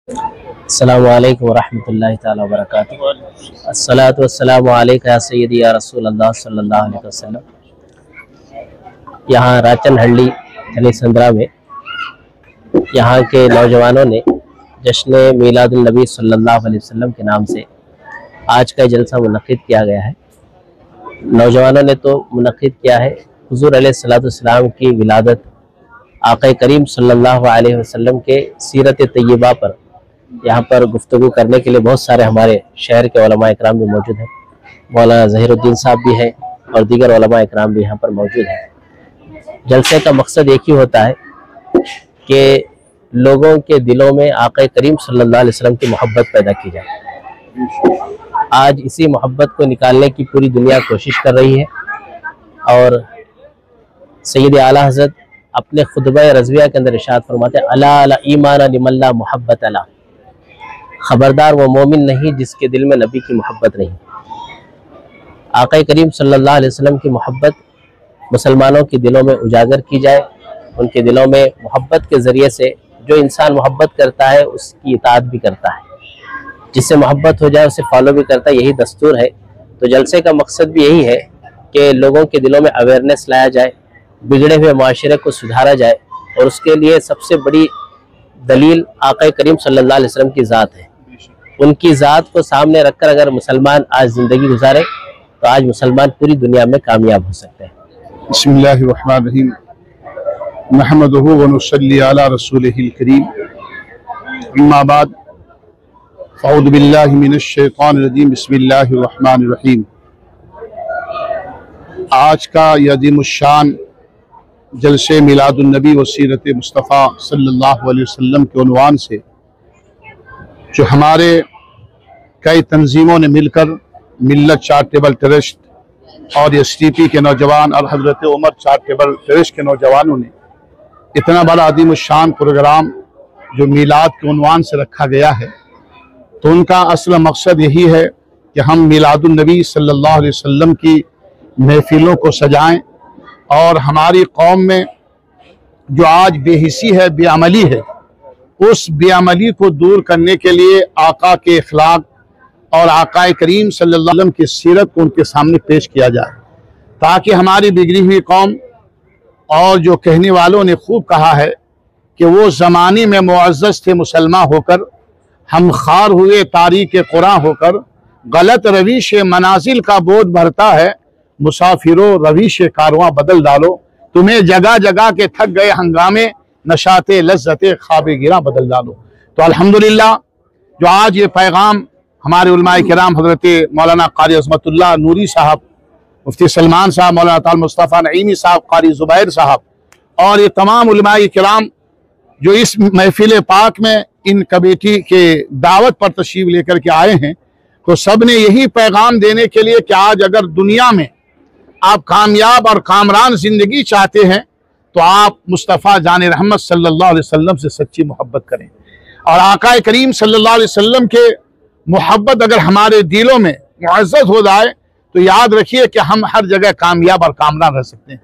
अस्सलामु अलैकुम वरहमतुल्लाहि तआला वबरकातुहू। अस्सलातु वस्सलामु अलैका या सय्यदी या रसूलल्लाह सल्लल्लाहु अलैहि वसल्लम। यहाँ राचनहल्ली धनीसंद्रा में यहाँ के नौजवानों ने जश्न मीलादुन नबी सल्लल्लाहु अलैहि वसल्लम के नाम से आज का जलसा मुनक़्क़िद किया गया है। नौजवानों ने तो मुनक़्क़िद किया है हुज़ूर अलैहिस्सलाम की विलादत आक़ा करीम सल्लल्लाहु अलैहि वसल्लम के सीरत तय्यबा पर यहाँ पर गुफ्तगू करने के लिए बहुत सारे हमारे शहर के उलमा इकराम भी मौजूद हैं। मौलाना ज़हीरुद्दीन साहब भी हैं और दीगर उलमा इकराम भी यहाँ पर मौजूद हैं। जलसे का मकसद एक ही होता है कि लोगों के दिलों में आक़ा करीम सल्लल्लाहु अलैहि वसल्लम की मोहब्बत पैदा की जाए। आज इसी मोहब्बत को निकालने की पूरी दुनिया कोशिश कर रही है और सैयद आला हज़रत अपने खुतबा रज़विया के अंदर इरशाद फरमाते हैं, अला ला ईमान लिमन ला मोहब्बत अला, खबरदार वो मोमिन नहीं जिसके दिल में नबी की मोहब्बत नहीं। आक़ा करीम सल्लल्लाहु अलैहि वसल्लम की मोहब्बत मुसलमानों के दिलों में उजागर की जाए। उनके दिलों में मोहब्बत के ज़रिए से जो इंसान मोहब्बत करता है उसकी इताअत भी करता है, जिससे मोहब्बत हो जाए उसे फॉलो भी करता है। यही दस्तूर है। तो जलसे का मकसद भी यही है कि लोगों के दिलों में अवेयरनेस लाया जाए, बिगड़े हुए माशरे को सुधारा जाए और उसके लिए सबसे बड़ी दलील आक़ा करीम सल्लल्लाहु अलैहि वसल्लम की ज़ात है। उनकी ज़ात को सामने रखकर अगर मुसलमान आज ज़िंदगी गुजारे तो आज मुसलमान पूरी दुनिया में कामयाब हो सकते हैं। बिस्मिल्लाहिर्रहमानिर्रहीम, नहमदुहु व नुसल्ली अला रसूलिहिल करीम, अम्मा बाद, फ़अऊज़ु बिल्लाहि मिनश शैतानिर रजीम, बिस्मिल्लाहिर्रहमानिर्रहीम। आज का यह अज़ीमुश्शान जलसे मिलादुन नबी व सीरत मुस्तफ़ा सल्लल्लाहु अलैहि वसल्लम के उन्वान से जो हमारे कई तंजीमों ने मिलकर मिल्लत चैरिटेबल ट्रस्ट और एसटीपी के नौजवान और हज़रत उमर चैरिटेबल ट्रस्ट के नौजवानों ने इतना बड़ा अज़ीमुश्शान प्रोग्राम जो मीलाद के उन्वान से रखा गया है, तो उनका असल मकसद यही है कि हम मिलादुन नबी सल्लल्लाहु अलैहि वसल्लम की महफिलों को सजाएं और हमारी कौम में जो आज बेहिसी है, बेअमली है, उस बेअमली को दूर करने के लिए आका के अखलाक और आका करीम सल्लल्लाहु अलैहि वसल्लम की सीरत को उनके सामने पेश किया जाए, ताकि हमारी बिगड़ी हुई कौम और जो कहने वालों ने खूब कहा है कि वो ज़माने में मुअज़्ज़ज़ थे मुसलमान होकर, हम खार हुए तारीक़ कुरान होकर, गलत रवीश मनाजिल का बोझ भरता है, मुसाफिरों रवीश कारवां बदल डालो, तुम्हें जगह जगह के थक गए हंगामे, नशाते लज्जते ख्वाबे गिरा बदल डालो। तो अल्हम्दुलिल्लाह जो आज ये पैगाम हमारे उलमाए किराम हज़रत मौलाना क़ारी अज़मतुल्लाह नूरी साहब, मुफ्ती सलमान साहब, मौलाना ताल मुस्तफ़ा नईमी साहब, क़ारी ज़ुबैर साहब और ये तमाम उलमाए किराम जो इस महफिल पाक में इन कमेटी के दावत पर तशरीफ़ लेकर के आए हैं, तो सब ने यही पैगाम देने के लिए कि आज अगर दुनिया में आप कामयाब और कामरान ज़िंदगी चाहते हैं तो आप मुस्तफ़ा जान रहमत सल्लल्लाहु अलैहि वसल्लम से सच्ची मोहब्बत करें और आका करीम सल्लल्लाहु अलैहि वसल्लम के मोहब्बत अगर हमारे दिलों में मुअज़्ज़ज़ हो जाए तो याद रखिए कि हम हर जगह कामयाब और कामरान रह सकते हैं।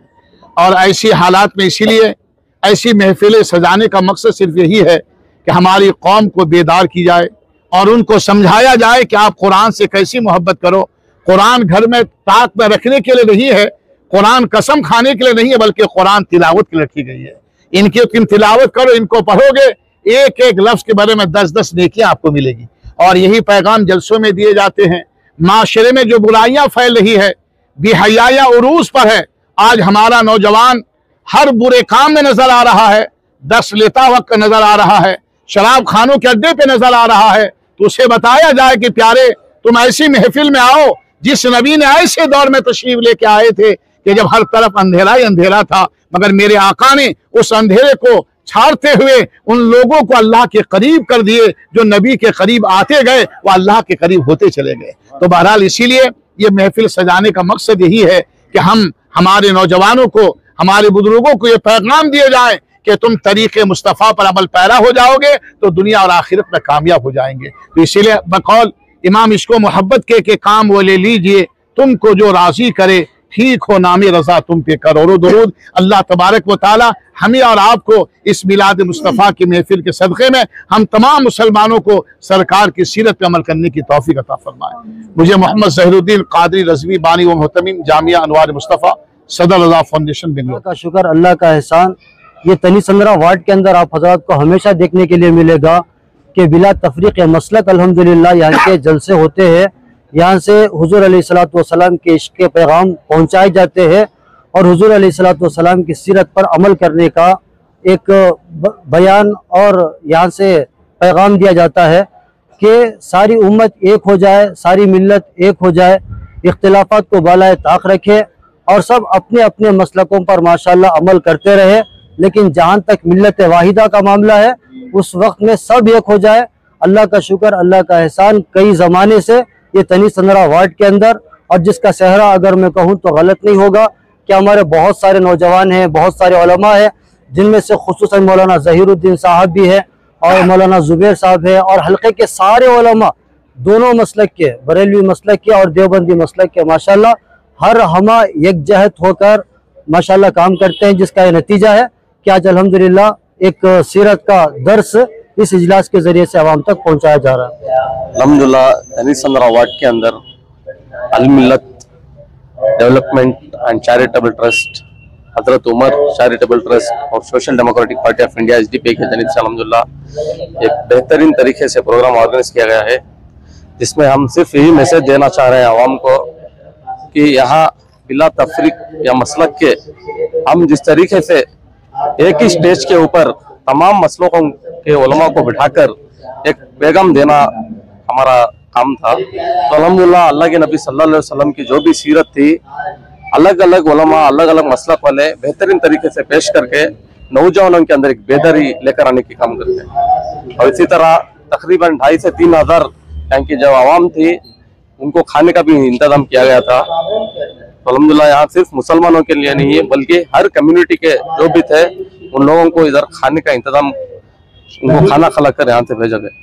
और ऐसी हालात में इसीलिए ऐसी महफिलें सजाने का मकसद सिर्फ यही है कि हमारी कौम को बेदार की जाए और उनको समझाया जाए कि आप कुरान से कैसी मोहब्बत करो। कुरान घर में ताक में रखने के लिए नहीं है, कुरान कसम खाने के लिए नहीं है, बल्कि कुरान तिलावत के लिए रखी गई है। इनकी तिलावत करो, इनको पढ़ोगे, एक एक लफ्ज़ के बारे में 10-10 नेकियां आपको मिलेगी। और यही पैगाम जलसों में दिए जाते हैं। माशरे में जो बुराइयां फैल रही है, बेहयाया उरूज पर है, आज हमारा नौजवान हर बुरे काम में नजर आ रहा है, 10 लेता वक्त नजर आ रहा है, शराब खानों के अड्डे पे नजर आ रहा है। तो उसे बताया जाए कि प्यारे तुम ऐसी महफिल में आओ जिस नबी ने ऐसे दौर में तशरीफ लेके आए थे कि जब हर तरफ अंधेरा ही अंधेरा था, मगर मेरे आका ने उस अंधेरे को छाड़ते हुए उन लोगों को अल्लाह के करीब कर दिए। जो नबी के करीब आते गए वो अल्लाह के करीब होते चले गए। तो बहरहाल इसीलिए ये महफिल सजाने का मकसद यही है कि हम हमारे नौजवानों को, हमारे बुजुर्गों को ये पैगाम दिए जाए कि तुम तरीक़े मुस्तफ़ा पर अमल पैरा हो जाओगे तो दुनिया और आखिरत में कामयाब हो जाएंगे। तो इसीलिए बकौल इमाम इसको मोहब्बत के काम वो ले लीजिए, तुमको जो राज़ी करे ठीक हो नामी रजा तुम पे करोड़ों दुरूद। अल्लाह तबारक व तआला हमें और आपको इस मिलाद मुस्तफ़ा की महफिल के सदक़े में हम तमाम मुसलमानों को सरकार की सीरत पे अमल करने की तौफीक अता फरमाए। मुझे मोहम्मद ज़हीरुद्दीन क़ादरी रज़वी बानी व मुहतमिम जामिया अनवार मुस्तफ़ा सदर रज़ा फाउंडेशन बेंगलुरु का शुक्र, अल्लाह का एहसान। ये तनी 15 वार्ड के अंदर आप हज़रात को हमेशा देखने के लिए मिलेगा कि बिला तफरीक मसलक अल्हम्दुलिल्लाह यहाँ के जलसे होते हैं। यहाँ से हुजूर अलैहिस्सलातु वस्सलाम के इश्क के पैगाम पहुँचाए जाते हैं और हुजूर अलैहिस्सलातु वस्सलाम की सीरत पर अमल करने का एक बयान और यहाँ से पैगाम दिया जाता है कि सारी उम्मत एक हो जाए, सारी मिल्लत एक हो जाए, इख्तिलाफात को बालाए ताक रखे और सब अपने अपने मसलकों पर माशाल्लाह अमल करते रहे। लेकिन जहाँ तक मिल्लत वाहिदा का मामला है उस वक्त में सब एक हो जाए। अल्लाह का शुक्र, अल्लाह का एहसान, कई ज़माने से ये तनी 15 वार्ड के अंदर, और जिसका सहरा अगर मैं कहूँ तो गलत नहीं होगा कि हमारे बहुत सारे नौजवान हैं, बहुत सारे उलमा हैं, जिनमें से खुसूसन मौलाना ज़हीरुद्दीन साहब भी है और मौलाना ज़ुबैर साहब है, और हल्के के सारे उलमा दोनों मसलक के, बरेलवी मसलक के और देवबंदी मसलक के माशाल्लाह हर हमा यकजहत होकर माशाल्लाह काम करते हैं, जिसका ये नतीजा है कि आज अल्हम्दुलिल्लाह एक सीरत का दर्स इस इजलास के जरिए से आवाम तक पहुंचाया जा रहा है। अल्हम्दुलिल्लाह तनी 15 वार्ड के अंदर अल मिल्लत development and charitable trust, Hazrat Umar charitable trust और social democratic party of India SDP के जनिब से अल्हम्दुलिल्लाह एक बेहतरीन तरीके से प्रोग्राम ऑर्गेनाइज किया गया है, जिसमें हम सिर्फ यही मैसेज देना चाह रहे हैं आवाम को कि यहाँ बिला तफरीक या मसलक के हम जिस तरीके से एक ही स्टेज के ऊपर तमाम मसलों के उलमा को बिठाकर एक पैगाम देना हमारा काम था। तो अल्हम्दुलिल्लाह अल्लाह के नबी सल्लल्लाहु अलैहि वसल्लम की जो भी सीरत थी, अलग अलग उलमा अलग अलग मसलक वाले बेहतरीन तरीके से पेश करके नौजवानों के अंदर एक बेदारी लेकर आने की काम करते हैं। और इसी तरह तकरीबन 2,500 से 3,000 यहाँ की जो आवाम थी उनको खाने का भी इंतजाम किया गया था। तो अल्हम्दुलिल्लाह यहाँ सिर्फ मुसलमानों के लिए नहीं है बल्कि हर कम्युनिटी के जो भी थे उन लोगों को इधर खाने का इंतजाम, उनको खाना खिलाकर यहाँ से भेजा गया।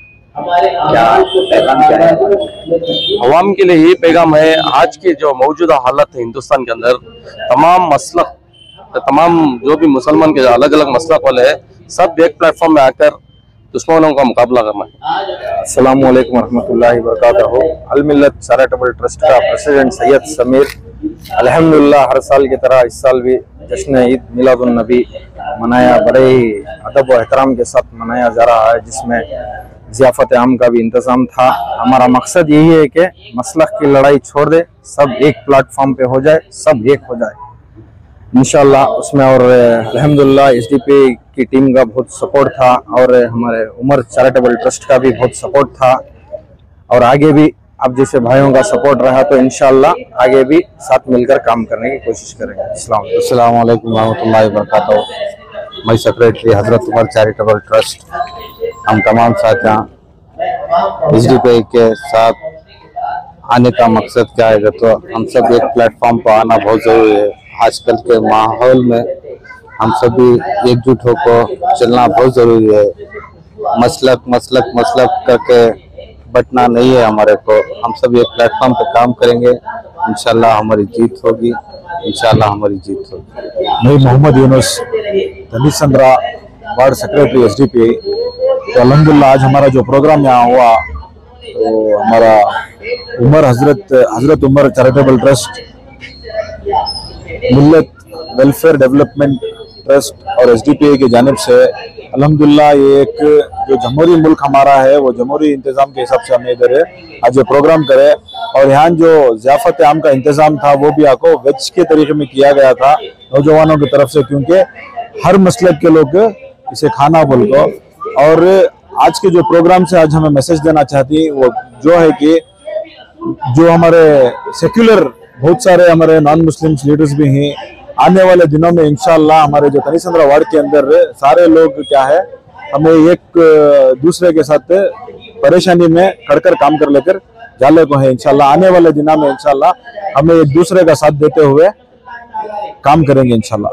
अवाम के लिए यही पैगाम है, आज की जो मौजूदा हालत है हिंदुस्तान के अंदर, तमाम मसलक, तमाम जो भी मुसलमान के अलग अलग मसलक वाले हैं, सब एक प्लेटफॉर्म में आकर दुश्मनों का मुकाबला करना है। अस्सलामु अलैकुम वरहमतुल्लाहि वबरकातुहू। अल मिल्लत चैरिटेबल ट्रस्ट का प्रेसिडेंट सैयद समीर, अल्हम्दुलिल्लाह हर साल की तरह इस साल भी जश्न ईद मिलादुन नबी मनाया, बड़े ही अदब व एहतराम के साथ मनाया जा रहा है, जिसमें ज़ियाफ़त आम का भी इंतज़ाम था। हमारा मकसद यही है कि मसलक की लड़ाई छोड़ दे, सब एक प्लेटफॉर्म पे हो जाए, सब एक हो जाए इंशाअल्लाह उसमें। और अल्हम्दुलिल्लाह SDP की टीम का बहुत सपोर्ट था और हमारे उमर चैरिटेबल ट्रस्ट का भी बहुत सपोर्ट था, और आगे भी आप जैसे भाइयों का सपोर्ट रहा तो इंशाअल्लाह आगे भी साथ मिलकर काम करने की कोशिश करेंगे। अस्सलामु अलैकुम रहमतुल्लाहि व बरकातहू। मैं सेक्रेटरी हजरत उमर चैरिटेबल ट्रस्ट, हम तमाम साथियाँ SDP के साथ आने का मकसद क्या है तो हम सब एक प्लेटफॉर्म पर आना बहुत ज़रूरी है। आजकल के माहौल में हम सभी एकजुट होकर चलना बहुत ज़रूरी है। मसलक मसलक मसलक करके बटना नहीं है हमारे को, हम सब एक प्लेटफॉर्म पे काम करेंगे, इंशाल्लाह हमारी जीत होगी, इंशाल्लाह हमारी जीत होगी। मैं मोहम्मद यूनुस, तनी 15 वार्ड सेक्रेटरी SDP। तो अल्हम्दुलिल्लाह आज हमारा जो प्रोग्राम यहाँ हुआ तो हमारा हजरत उमर चैरिटेबल ट्रस्ट, मिल्लत वेलफेयर डेवलपमेंट ट्रस्ट और SDP की जानिब से अल्हम्दुलिल्लाह ये एक जो जमहूरी मुल्क हमारा है वो जमहूरी इंतज़ाम के हिसाब से हमें इधर आज ये प्रोग्राम करे। और यहाँ जो ज़ियाफ़त आम का इंतज़ाम था वो भी आपको वेज के तरीके में किया गया था नौजवानों की तरफ से, क्योंकि हर मसलक के लोग इसे खाना बोल को। और आज के जो प्रोग्राम से आज हमें मैसेज देना चाहती है वो जो है कि जो हमारे सेक्युलर बहुत सारे हमारे नॉन मुस्लिम लीडर्स भी हैं, आने वाले दिनों में इंशाअल्लाह हमारे जो तनी 15 वार्ड के अंदर सारे लोग क्या है हमें एक दूसरे के साथ परेशानी में कड़कर काम कर लेकर जाले को है। इंशाअल्लाह आने वाले दिनों में इंशाअल्लाह हमें एक दूसरे का साथ देते हुए काम करेंगे इंशाअल्लाह।